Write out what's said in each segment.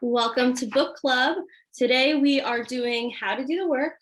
Welcome to book club. Today we are doing how to do the work,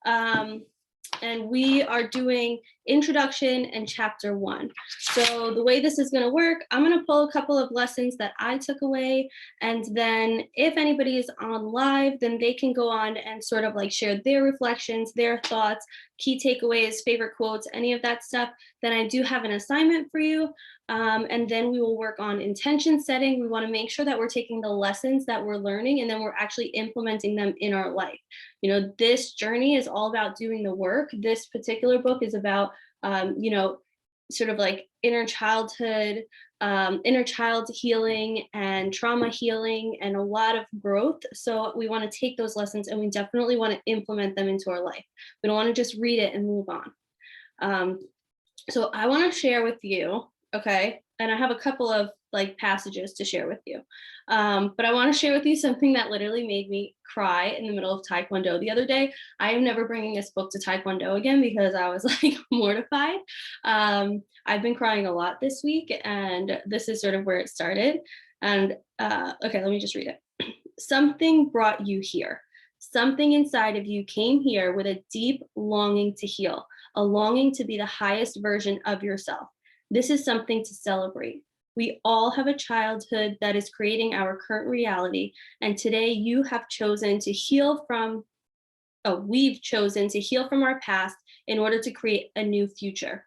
and we are doing introduction and chapter 1. So the way this is going to work, I'm going to pull a couple of lessons that I took away, and then if anybody is on live, then they can go on and sort of like share their reflections, their thoughts, key takeaways, favorite quotes, any of that stuff. Then I do have an assignment for you. And then we will work on intention setting. We want to make sure that we're taking the lessons that we're learning and then we're actually implementing them in our life. You know, this journey is all about doing the work. This particular book is about, sort of like inner child healing and trauma healing and a lot of growth. So we want to take those lessons and we definitely want to implement them into our life. We don't want to just read it and move on. So I want to share with you. Okay. And I have a couple of like passages to share with you. But I want to share with you something that literally made me cry in the middle of Taekwondo the other day. I am never bringing this book to Taekwondo again because I was like mortified. I've been crying a lot this week and this is sort of where it started. And okay, let me just read it. Something brought you here. Something inside of you came here with a deep longing to heal, a longing to be the highest version of yourself. This is something to celebrate. We all have a childhood that is creating our current reality. And today you have chosen to heal from, we've chosen to heal from our past in order to create a new future.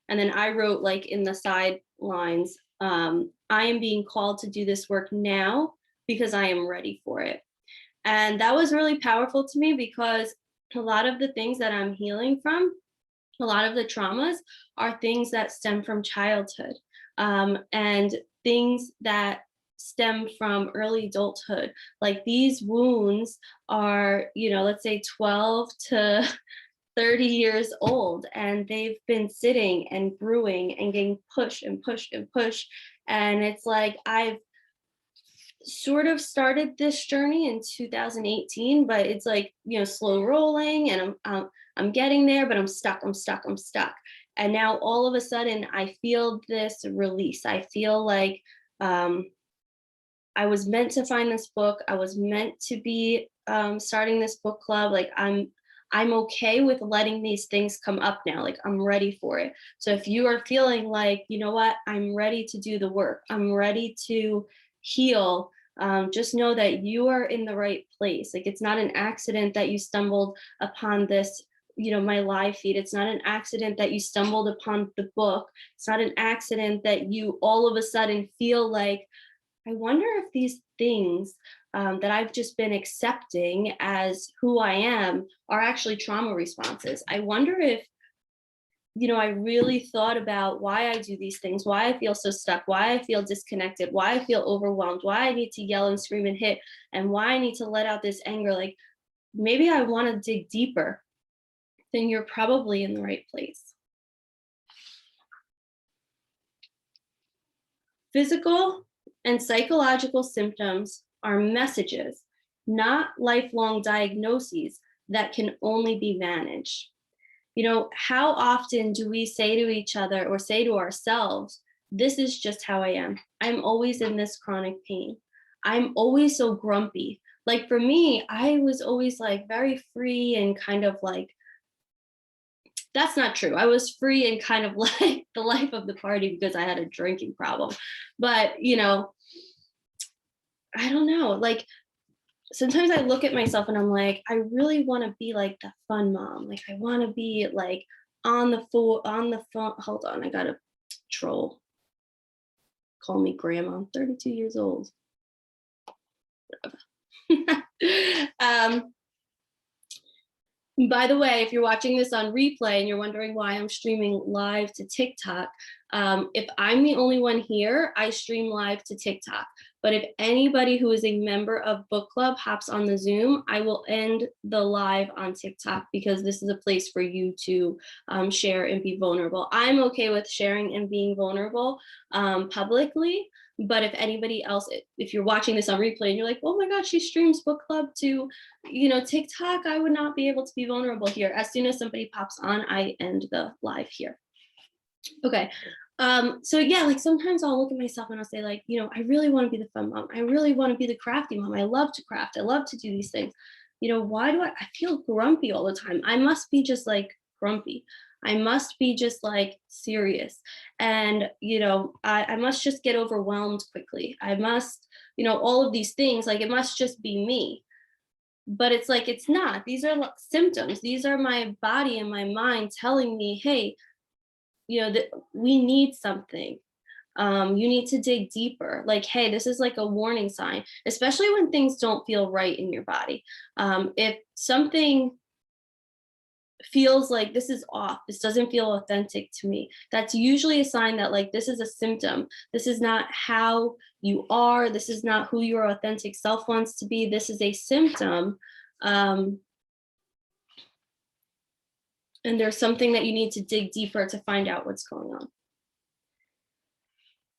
And then I wrote like in the side lines, I am being called to do this work now because I am ready for it. And that was really powerful to me because a lot of the things that I'm healing from, a lot of the traumas are things that stem from childhood and things that stem from early adulthood. Like these wounds are, let's say 12 to 30 years old, and they've been sitting and brewing and getting pushed and pushed and pushed. And it's like I've sort of started this journey in 2018, but it's like, slow rolling and I'm getting there, but I'm stuck. And now all of a sudden I feel this release. I feel like I was meant to find this book. I was meant to be starting this book club. Like I'm okay with letting these things come up now. Like I'm ready for it. So if you are feeling like, you know what, I'm ready to do the work, I'm ready to heal, just know that you are in the right place. Like it's not an accident that you stumbled upon this, my live feed. It's not an accident that you stumbled upon the book. It's not an accident that you all of a sudden feel like, I wonder if these things that I've just been accepting as who I am are actually trauma responses. I wonder if, I really thought about why I do these things, why I feel so stuck, why I feel disconnected, why I feel overwhelmed, why I need to yell and scream and hit, and why I need to let out this anger. Like maybe I want to dig deeper. Then you're probably in the right place. Physical and psychological symptoms are messages, not lifelong diagnoses that can only be managed. How often do we say to each other or say to ourselves, this is just how I am. I'm always in this chronic pain. I'm always so grumpy. Like for me, I was always like very free and kind of like, that's not true. I was free and kind of like the life of the party because I had a drinking problem. But, I don't know, like sometimes I look at myself and I'm like, I really want to be like the fun mom. Like I want to be like on the phone. Hold on, I got a troll. Call me grandma. I'm 32 years old. Whatever. By the way, if you're watching this on replay and you're wondering why I'm streaming live to TikTok, if I'm the only one here, I stream live to TikTok. But if anybody who is a member of book club hops on the Zoom, I will end the live on TikTok because this is a place for you to share and be vulnerable. I'm okay with sharing and being vulnerable publicly. But if anybody else, if you're watching this on replay and you're like, oh my God, she streams book club to, TikTok, I would not be able to be vulnerable here. As soon as somebody pops on, I end the live here. Okay. So yeah, like sometimes I'll look at myself and I'll say like, I really want to be the fun mom. I really want to be the crafty mom. I love to craft. I love to do these things. Why do I feel grumpy all the time? I must be just like grumpy. I must be just like serious. And, I must just get overwhelmed quickly. I must, all of these things, like it must just be me. But it's like, it's not. These are symptoms. These are my body and my mind telling me, hey, that we need something. You need to dig deeper. Like, hey, this is like a warning sign, especially when things don't feel right in your body. If something feels like this is off, this doesn't feel authentic to me, that's usually a sign that like this is a symptom. This is not how you are. This is not who your authentic self wants to be. This is a symptom. And there's something that you need to dig deeper to find out what's going on.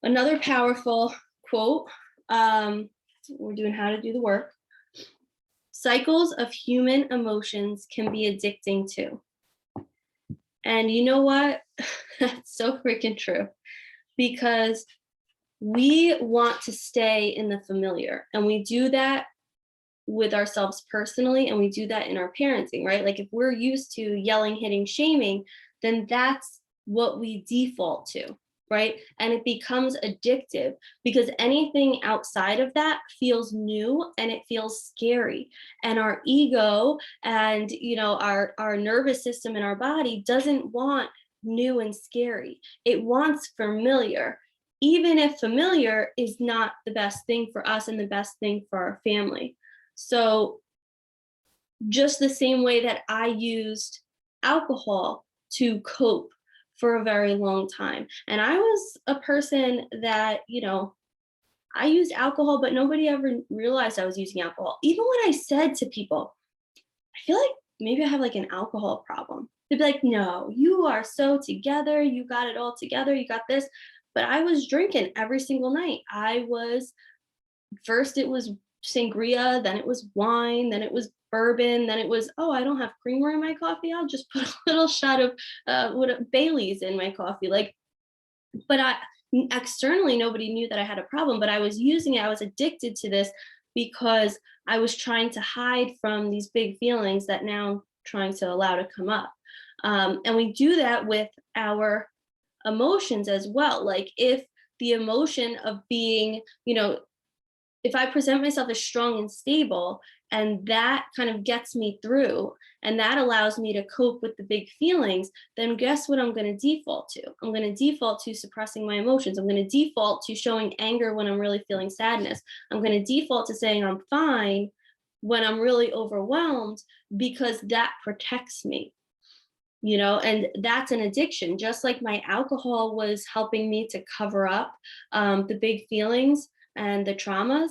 Another powerful quote, we're doing how to do the work. Cycles of human emotions can be addicting too. And you know what? That's so freaking true, because we want to stay in the familiar, and we do that with ourselves personally, and we do that in our parenting, right? Like if we're used to yelling, hitting, shaming, then that's what we default to, right? And it becomes addictive because anything outside of that feels new and it feels scary. And our ego and our nervous system in our body doesn't want new and scary. It wants familiar, even if familiar is not the best thing for us and the best thing for our family. So just the same way that I used alcohol to cope for a very long time. And I was a person that, I used alcohol, but nobody ever realized I was using alcohol. Even when I said to people, I feel like maybe I have like an alcohol problem, they'd be like, no, you are so together. You got it all together. You got this. But I was drinking every single night. First it was sangria, then it was wine, then it was bourbon, then it was, oh, I don't have creamer in my coffee, I'll just put a little shot of Bailey's in my coffee. Like, but externally nobody knew that I had a problem, but I was using it. I was addicted to this because I was trying to hide from these big feelings that now I'm trying to allow to come up. And we do that with our emotions as well. Like if the emotion of being, if I present myself as strong and stable, and that kind of gets me through, and that allows me to cope with the big feelings, then guess what I'm going to default to? I'm going to default to suppressing my emotions. I'm going to default to showing anger when I'm really feeling sadness. I'm going to default to saying I'm fine when I'm really overwhelmed, because that protects me. And that's an addiction. Just like my alcohol was helping me to cover up the big feelings and the traumas,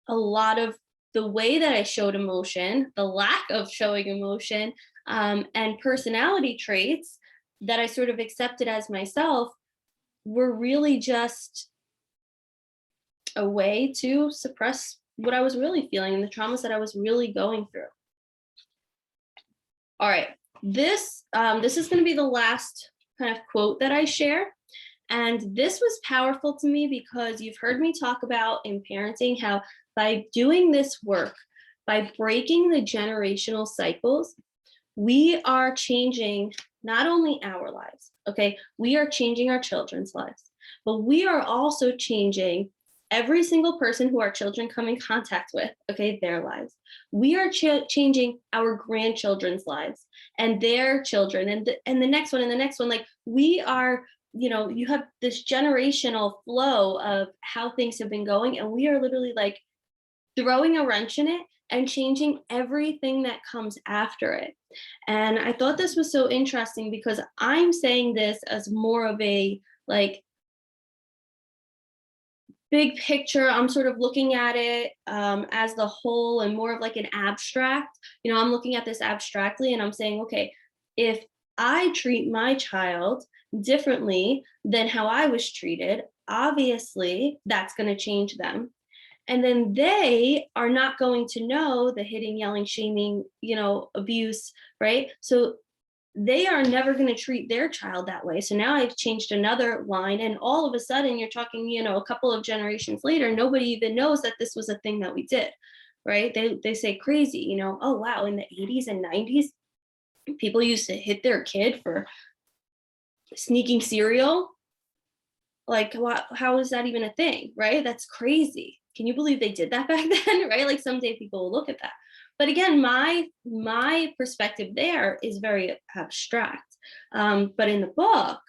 a lot of the way that I showed emotion, the lack of showing emotion, and personality traits that I sort of accepted as myself were really just a way to suppress what I was really feeling and the traumas that I was really going through. All right, this is going to be the last kind of quote that I share. And this was powerful to me because you've heard me talk about in parenting how by doing this work, by breaking the generational cycles, we are changing not only our lives, okay? We are changing our children's lives, but we are also changing every single person who our children come in contact with, okay, their lives. We are changing our grandchildren's lives and their children and the next one and the next one. Like we are, you have this generational flow of how things have been going, and we are literally like throwing a wrench in it and changing everything that comes after it. And I thought this was so interesting because I'm saying this as more of a like big picture. I'm sort of looking at it as the whole and more of like an abstract. I'm looking at this abstractly and I'm saying, okay, if I treat my child differently than how I was treated, obviously that's going to change them. And then they are not going to know the hitting, yelling, shaming, abuse, right? So they are never going to treat their child that way. So now I've changed another line, and all of a sudden you're talking, a couple of generations later, nobody even knows that this was a thing that we did, right? They say crazy, oh wow, in the 80s and 90s, people used to hit their kid for sneaking cereal. Like, how is that even a thing, right? That's crazy. Can you believe they did that back then, right? Like someday people will look at that. But again, my perspective there is very abstract. But in the book,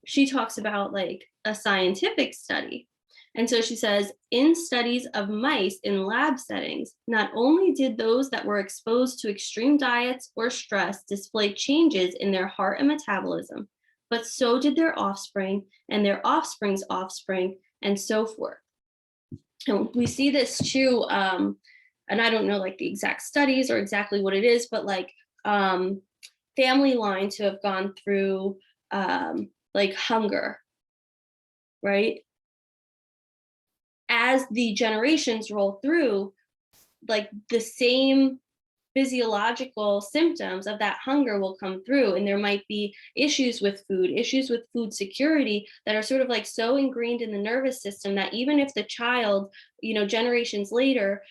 she talks about like a scientific study. And so she says, in studies of mice in lab settings, not only did those that were exposed to extreme diets or stress display changes in their heart and metabolism, but so did their offspring and their offspring's offspring, and so forth. And we see this too, and I don't know like the exact studies or exactly what it is, but like family lines who have gone through like hunger, right? As the generations roll through, like the same physiological symptoms of that hunger will come through, and there might be issues with food security that are sort of like so ingrained in the nervous system that even if the child, generations later,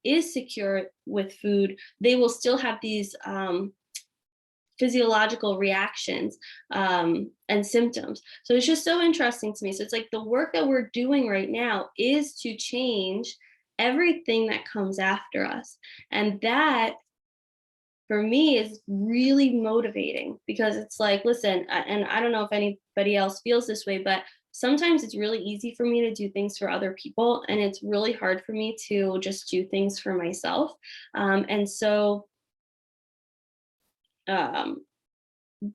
is secure with food, they will still have these physiological reactions and symptoms. So it's just so interesting to me. So it's like the work that we're doing right now is to change everything that comes after us. And that for me is really motivating, because it's like, listen, and I don't know if anybody else feels this way, but sometimes it's really easy for me to do things for other people, and it's really hard for me to just do things for myself. And so um,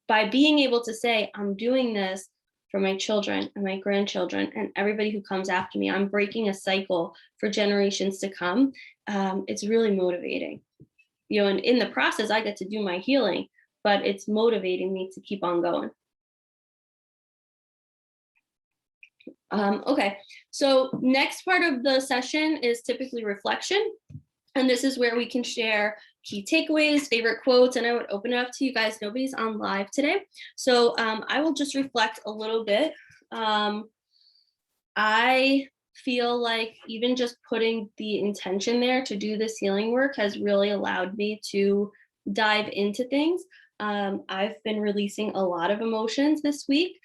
by being able to say, I'm doing this for my children and my grandchildren and everybody who comes after me, I'm breaking a cycle for generations to come. It's really motivating, and in the process, I get to do my healing, but it's motivating me to keep on going. Okay, so next part of the session is typically reflection. And this is where we can share key takeaways, favorite quotes, and I would open it up to you guys. Nobody's on live today. So I will just reflect a little bit. I feel like even just putting the intention there to do this healing work has really allowed me to dive into things. I've been releasing a lot of emotions this week.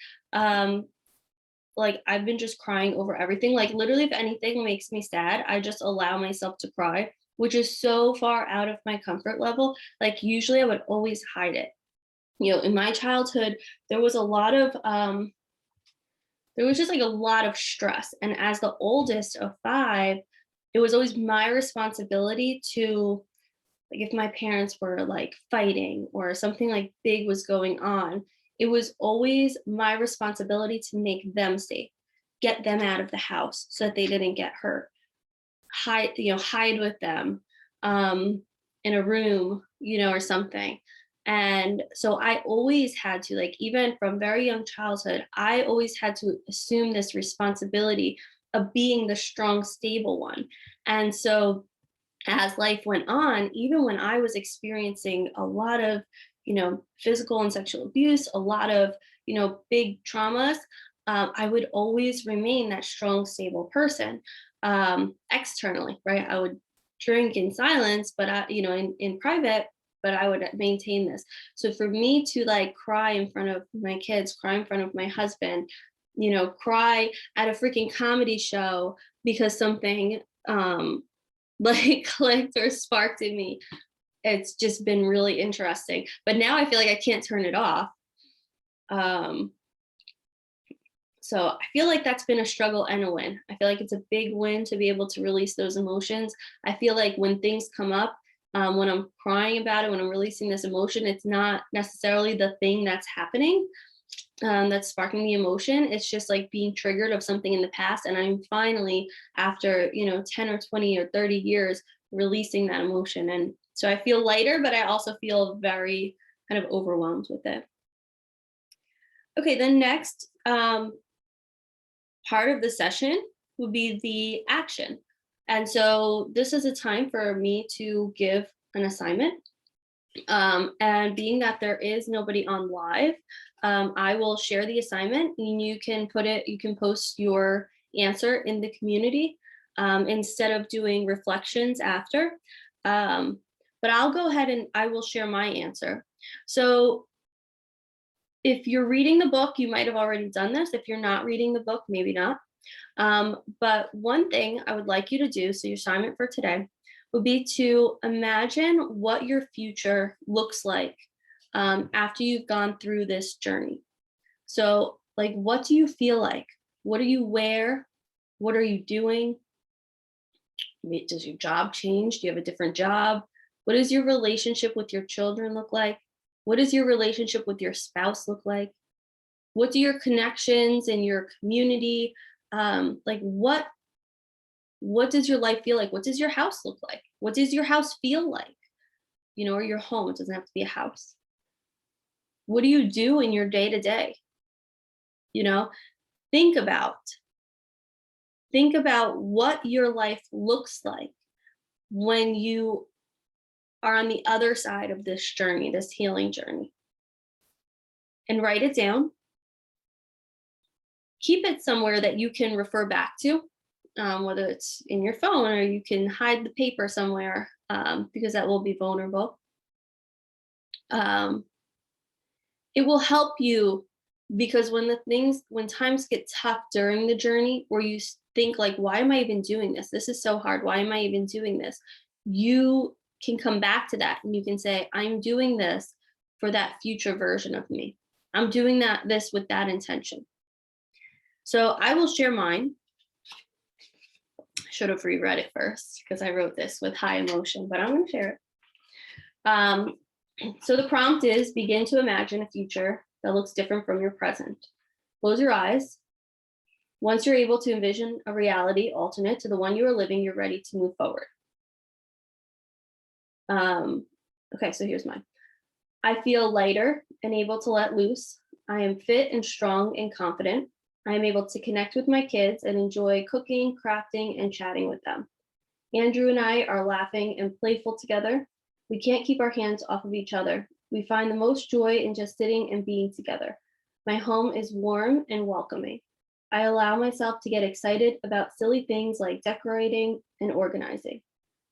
Like I've been just crying over everything. Like literally, if anything makes me sad, I just allow myself to cry, which is so far out of my comfort level. Like usually I would always hide it. In my childhood, there was a lot of there was just like a lot of stress. And as the oldest of 5, it was always my responsibility to, like, if my parents were like fighting or something like big was going on, it was always my responsibility to make them safe, get them out of the house so that they didn't get hurt, hide with them in a room, or something. And so I always had to, like, even from very young childhood, I always had to assume this responsibility of being the strong, stable one. And so as life went on, even when I was experiencing a lot of, physical and sexual abuse, a lot of, big traumas, I would always remain that strong, stable person externally, right? I would drink in silence, but in private, but I would maintain this. So for me to like cry in front of my kids, cry in front of my husband, cry at a freaking comedy show because something like clicked or sparked in me, it's just been really interesting. But now I feel like I can't turn it off. So I feel like that's been a struggle and a win. I feel like it's a big win to be able to release those emotions. I feel like when things come up, when I'm crying about it, when I'm releasing this emotion, it's not necessarily the thing that's happening that's sparking the emotion. It's just like being triggered of something in the past. And I'm finally, after, 10 or 20 or 30 years, releasing that emotion. And so I feel lighter, but I also feel very kind of overwhelmed with it. Okay, the next part of the session would be the action. And so this is a time for me to give an assignment. And being that there is nobody on live, I will share the assignment and you can post your answer in the community instead of doing reflections after. But I'll go ahead and I will share my answer. So if you're reading the book, you might have already done this. If you're not reading the book, maybe not. But one thing I would like you to do, so your assignment for today, would be to imagine what your future looks like after you've gone through this journey. So, like, what do you feel like? What do you wear? What are you doing? Does your job change? Do you have a different job? What does your relationship with your children look like? What does your relationship with your spouse look like? What do your connections in your community like? What does your life feel like? What does your house look like? What does your house feel like? Or your home. It doesn't have to be a house. What do you do in your day to day? Think about what your life looks like when you are on the other side of this journey, this healing journey. And write it down. Keep it somewhere that you can refer back to, whether it's in your phone or you can hide the paper somewhere, because that will be vulnerable. It will help you because when times get tough during the journey, where you think like, why am I even doing this? This is so hard. Why am I even doing this? You can come back to that and you can say, I'm doing this for that future version of me. I'm doing this with that intention. So I will share mine. I should have reread it first because I wrote this with high emotion, but I'm going to share it. So the prompt is begin to imagine a future that looks different from your present. Close your eyes. Once you're able to envision a reality alternate to the one you are living, you're ready to move forward. Okay, so here's mine. I feel lighter and able to let loose. I am fit and strong and confident. I am able to connect with my kids and enjoy cooking, crafting, and chatting with them. Andrew and I are laughing and playful together. We can't keep our hands off of each other. We find the most joy in just sitting and being together. My home is warm and welcoming. I allow myself to get excited about silly things like decorating and organizing.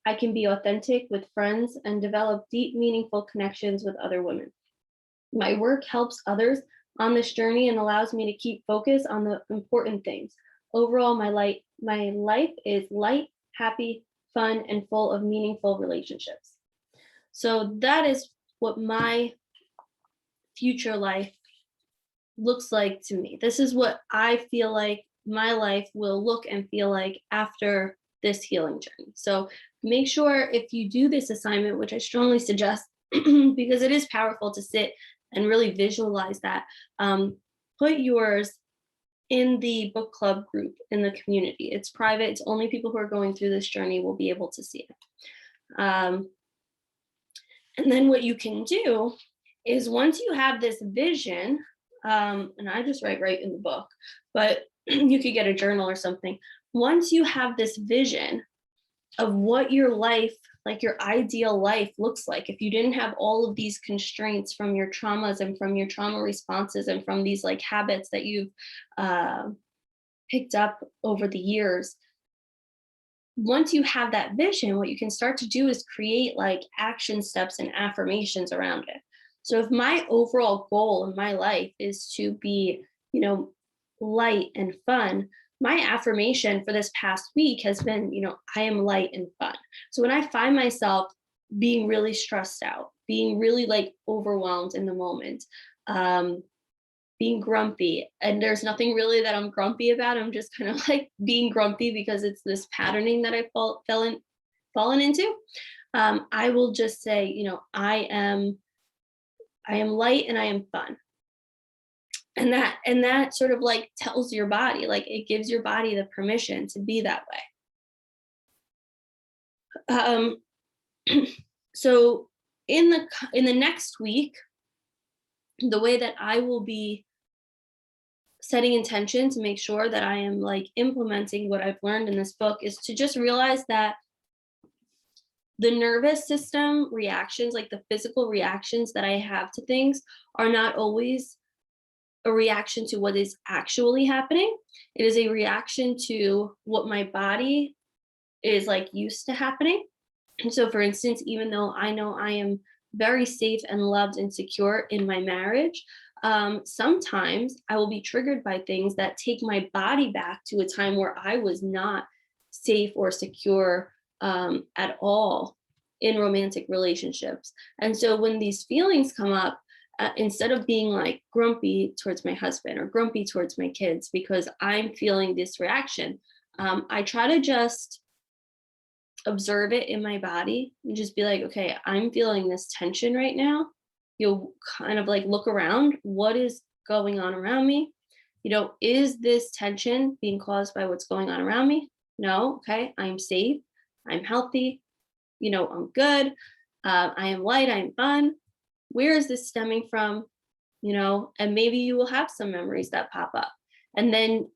I can be authentic with friends and develop deep, meaningful connections with other women. My work helps others on this journey and allows me to keep focus on the important things. Overall, my life is light, happy, fun, and full of meaningful relationships. So that is what my future life looks like to me. This is what I feel like my life will look and feel like after this healing journey. So make sure if you do this assignment, which I strongly suggest, because it is powerful to sit and really visualize that, put yours in the book club group in the community. It's private. It's only people who are going through this journey will be able to see it. And then what you can do is once you have this vision, and I just write right in the book, but you could get a journal or something. Once you have this vision of what your life, like your ideal life looks like, if you didn't have all of these constraints from your traumas and from your trauma responses and from these like habits that you've picked up over the years, once you have that vision, what you can start to do is create like action steps and affirmations around it. So if my overall goal in my life is to be, light and fun, my affirmation for this past week has been, I am light and fun. So when I find myself being really stressed out, being really like overwhelmed in the moment, being grumpy, and there's nothing really that I'm grumpy about. I'm just kind of like being grumpy because it's this patterning that I fallen into. I will just say, I am light and I am fun. And that sort of like tells your body, like it gives your body the permission to be that way. So in the next week, the way that I will be setting intention to make sure that I am like implementing what I've learned in this book is to just realize that The nervous system reactions, like the physical reactions that I have to things, are not always a reaction to what is actually happening. It is a reaction to what my body is like used to happening. And so, for instance, even though I know I am very safe and loved and secure in my marriage, sometimes I will be triggered by things that take my body back to a time where I was not safe or secure at all in romantic relationships. And so, when these feelings come up, instead of being like grumpy towards my husband or grumpy towards my kids because I'm feeling this reaction, I try to just observe it in my body and just be like, okay, I'm feeling this tension right now. You'll kind of like look around. What is going on around me? Is this tension being caused by what's going on around me? No. Okay. I'm safe. I'm healthy. I'm good. I am light. I am fun. Where is this stemming from? And maybe you will have some memories that pop up. And then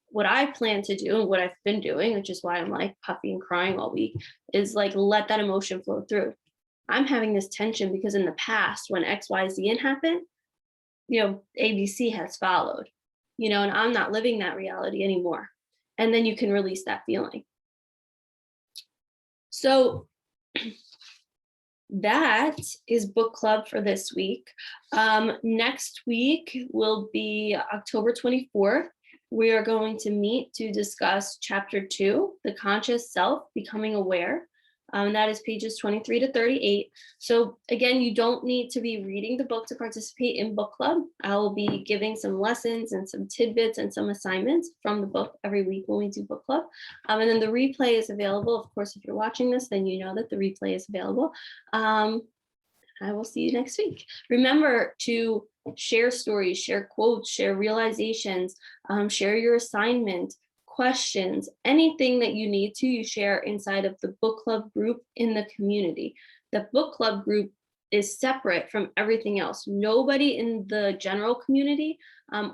what I plan to do and what I've been doing, which is why I'm like puffy and crying all week, is like let that emotion flow through. I'm having this tension because in the past, when XYZ and happened, ABC has followed, and I'm not living that reality anymore. And then you can release that feeling. So that is book club for this week. Next week will be October 24th. We are going to meet to discuss chapter 2, The Conscious Self, Becoming Aware. That is pages 23 to 38. So again, you don't need to be reading the book to participate in book club. I will be giving some lessons and some tidbits and some assignments from the book every week when we do book club. And then the replay is available. Of course, if you're watching this, then you know that the replay is available. I will see you next week. Remember to share stories, share quotes, share realizations, share your assignment, questions, anything that you need to, you share inside of the book club group in the community. The book club group is separate from everything else. Nobody in the general community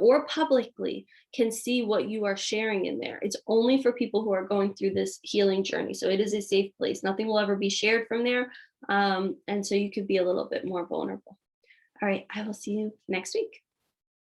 or publicly can see what you are sharing in there. It's only for people who are going through this healing journey. So it is a safe place. Nothing will ever be shared from there. And so you could be a little bit more vulnerable. All right, I will see you next week.